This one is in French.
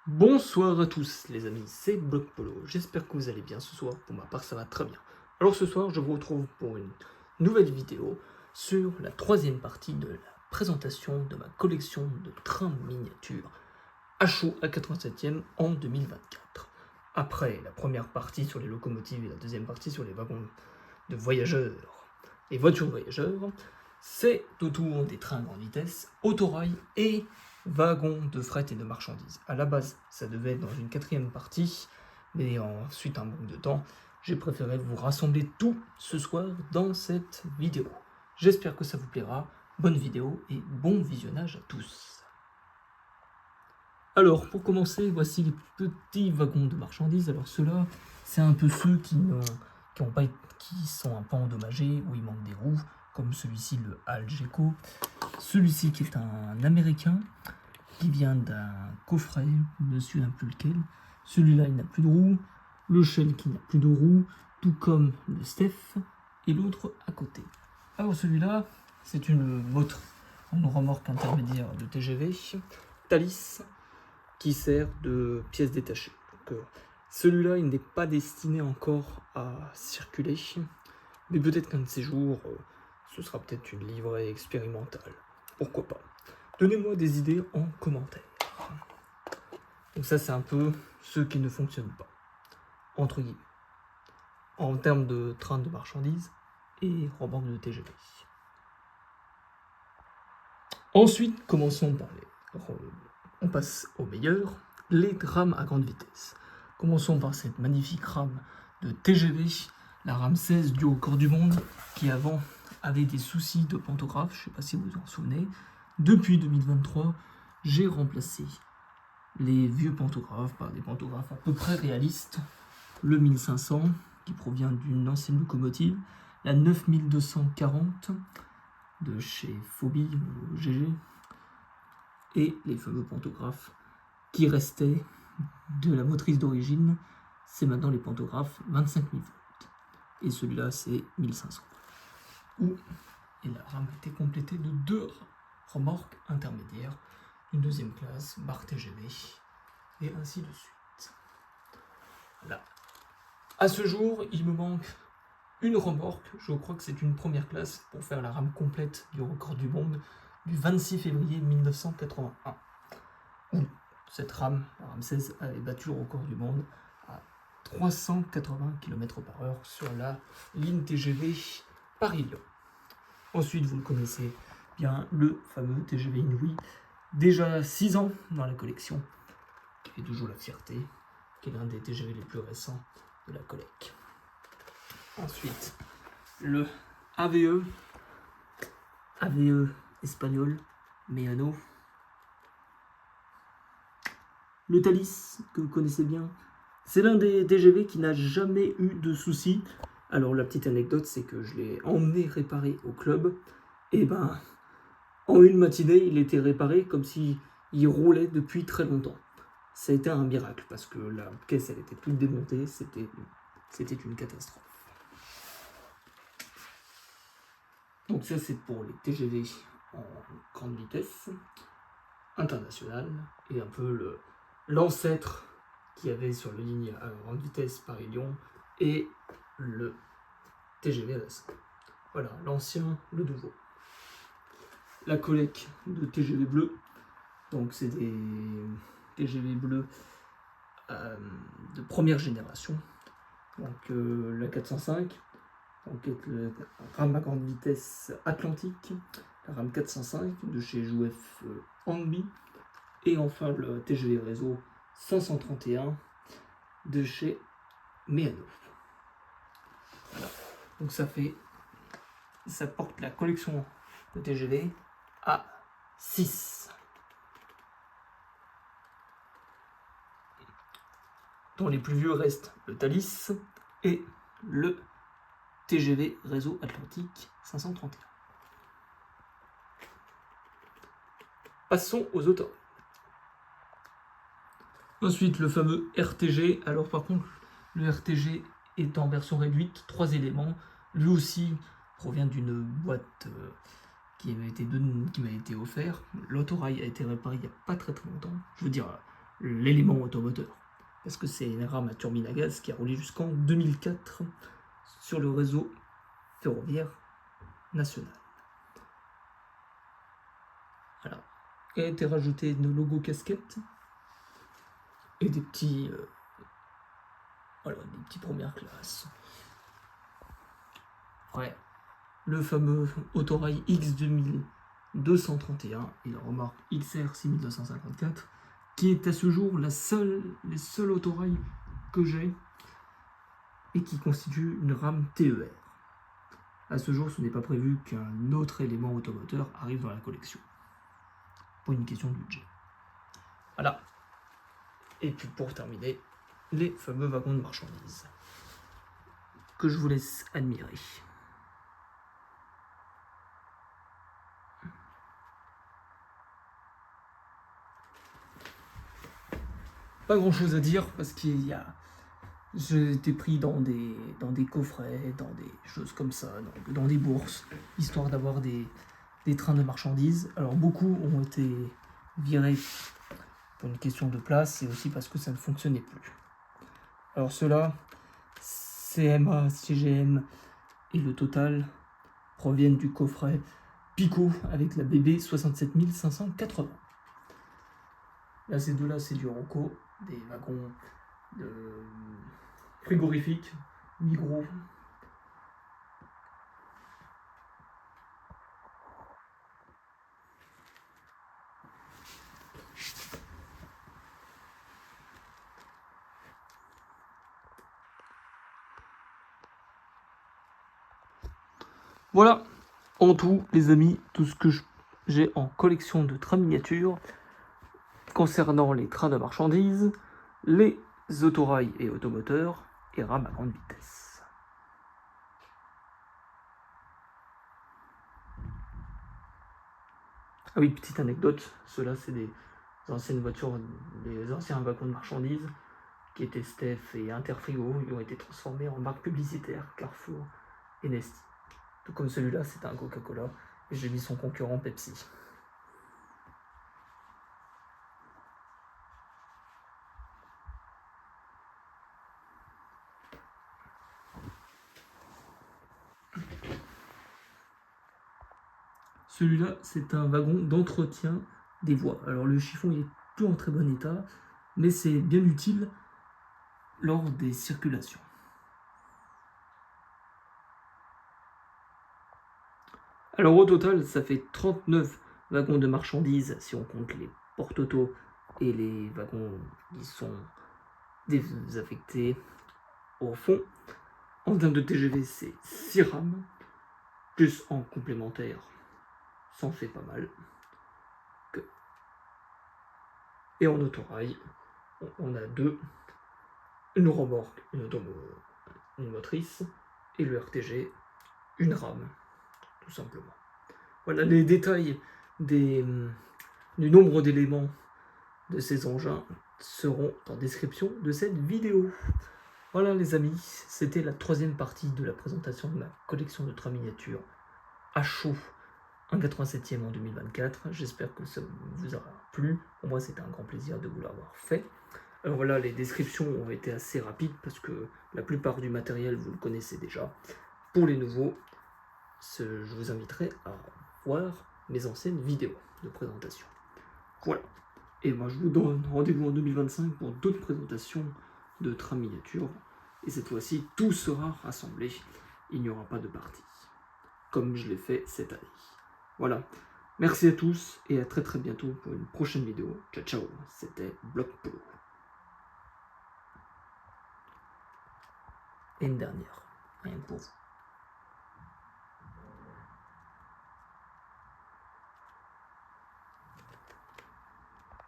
Bonsoir à tous les amis, c'est Bloc Polo, j'espère que vous allez bien ce soir, pour ma part ça va très bien. Alors ce soir je vous retrouve pour une nouvelle vidéo sur la troisième partie de la présentation de ma collection de trains miniatures HO A87e en 2024. Après la première partie sur les locomotives et la deuxième partie sur les wagons de voyageurs et voitures voyageurs, c'est au tour des trains à grande vitesse, autorail et wagons de fret et de marchandises. À la base, ça devait être dans une quatrième partie, mais ensuite, un manque de temps, j'ai préféré vous rassembler tout ce soir dans cette vidéo. J'espère que ça vous plaira. Bonne vidéo et bon visionnage à tous. Alors, pour commencer, voici les petits wagons de marchandises. Alors ceux-là, c'est un peu ceux qui sont un peu endommagés, où il manque des roues, comme celui-ci, le Algeco. Celui-ci qui est un américain, qui vient d'un coffret, je ne me souviens plus lequel. Celui-là, il n'a plus de roues. Le Shell qui n'a plus de roues, tout comme le Steph, et l'autre à côté. Alors celui-là, c'est une remorque intermédiaire de TGV, Thalys, qui sert de pièce détachée. Donc, celui-là, il n'est pas destiné encore à circuler, mais peut-être qu'un de ces jours, ce sera peut-être une livrée expérimentale. Pourquoi pas? Donnez-moi des idées en commentaire. Donc ça, c'est un peu ceux qui ne fonctionnent pas, entre guillemets, en termes de train de marchandises et remorque de TGV. Ensuite, commençons par on passe au meilleur, les rames à grande vitesse. Commençons par cette magnifique rame de TGV, la rame 16 du record du monde, qui avant avait des soucis de pantographe, je ne sais pas si vous vous en souvenez. Depuis 2023, j'ai remplacé les vieux pantographes par des pantographes à peu près réalistes. Le 1500, qui provient d'une ancienne locomotive, la 9240 de chez Phobie ou GG, et les fameux pantographes qui restaient de la motrice d'origine, c'est maintenant les pantographes 25 000 volts. Et celui-là, c'est 1500. Et la rame a été complétée de 2 remorques intermédiaires, une deuxième classe, barre TGV, et ainsi de suite. Voilà. À ce jour, il me manque une remorque, je crois que c'est une première classe, pour faire la rame complète du record du monde du 26 février 1981. Où cette rame, la rame 16, avait battu le record du monde à 380 km/h sur la ligne TGV Paris-Lyon. Ensuite, vous le connaissez bien, le fameux TGV Inouï, déjà 6 ans dans la collection, qui fait toujours la fierté, qui est l'un des TGV les plus récents de la collecte. Ensuite, le AVE espagnol, Meano. Le Thalys, que vous connaissez bien, c'est l'un des TGV qui n'a jamais eu de soucis. Alors la petite anecdote, c'est que je l'ai emmené réparer au club, et ben, en une matinée, il était réparé comme s'il roulait depuis très longtemps. Ça a été un miracle, parce que la caisse, elle était toute démontée, c'était une catastrophe. Donc ça, c'est pour les TGV en grande vitesse, internationale, et un peu l'ancêtre qu'il y avait sur la ligne à grande vitesse Paris-Lyon, et le TGV RS. Voilà, l'ancien, le nouveau. La collecte de TGV bleu, donc c'est des TGV bleus de première génération. Donc la 405, donc le rame à grande vitesse Atlantique, la rame 405 de chez Jouef Hangbi, et enfin le TGV réseau 531 de chez Meano. Voilà. Donc ça porte la collection de TGV à 6. Dans les plus vieux restent le Thalys et le TGV réseau Atlantique 531. Passons aux autorails. Ensuite, le fameux RTG. Alors par contre, le RTG est en version réduite, 3 éléments. Lui aussi provient d'une boîte qui m'a été offerte. L'autorail a été réparé il n'y a pas très longtemps. Je veux dire, l'élément automoteur. Parce que c'est une rame à turbine à gaz qui a roulé jusqu'en 2004 sur le réseau ferroviaire national. Voilà. Et a été rajouté nos logos casquettes et des petits premières classes. Ouais. Le fameux autorail X2231 et la remorque XR 6254 qui est à ce jour les seuls autorails que j'ai et qui constitue une rame TER. À ce jour, ce n'est pas prévu qu'un autre élément automoteur arrive dans la collection. Pour une question de budget. Voilà. Et puis pour terminer, les fameux wagons de marchandises que je vous laisse admirer. Pas grand chose à dire parce qu'il y a... J'ai été pris dans des coffrets, dans des choses comme ça, dans des bourses, histoire d'avoir des trains de marchandises. Alors beaucoup ont été virés pour une question de place et aussi parce que ça ne fonctionnait plus. Alors ceux-là, CMA, CGM et le Total proviennent du coffret Pico avec la BB 67580. Là, ces deux-là, c'est du Rocco, des wagons frigorifiques, Migros. Voilà, en tout, les amis, tout ce que j'ai en collection de trains miniatures concernant les trains de marchandises, les autorails et automoteurs et rames à grande vitesse. Ah oui, petite anecdote, ceux-là c'est des anciennes voitures, des anciens wagons de marchandises qui étaient Steph et Interfrigo, ils ont été transformés en marque publicitaire Carrefour et Nestlé. Tout comme celui-là, c'est un Coca-Cola et j'ai mis son concurrent Pepsi. Celui-là, c'est un wagon d'entretien des voies. Alors le chiffon, il est plus en très bon état, mais c'est bien utile lors des circulations. Alors au total, ça fait 39 wagons de marchandises si on compte les porte-autos et les wagons qui sont désaffectés au fond. En termes de TGV, c'est 6 rames, plus en complémentaire, ça en fait pas mal. Et en autorail, on a une remorque, une motrice, et le RTG, une rame, tout simplement. Voilà les détails du nombre d'éléments de ces engins seront en description de cette vidéo. Voilà les amis, c'était la 3e partie de la présentation de ma collection de trains miniatures à chaud, un 87e en 2024. J'espère que ça vous aura plu. Pour moi, c'était un grand plaisir de vous l'avoir fait. Alors voilà, les descriptions ont été assez rapides parce que la plupart du matériel, vous le connaissez déjà. Pour les nouveaux, je vous inviterai à voir mes anciennes vidéos de présentation. Voilà. Et moi, je vous donne rendez-vous en 2025 pour d'autres présentations de trains miniatures. Et cette fois-ci, tout sera rassemblé. Il n'y aura pas de partie, comme je l'ai fait cette année. Voilà. Merci à tous et à très bientôt pour une prochaine vidéo. Ciao, ciao. C'était Bloc Polo. Et une dernière, rien que pour vous.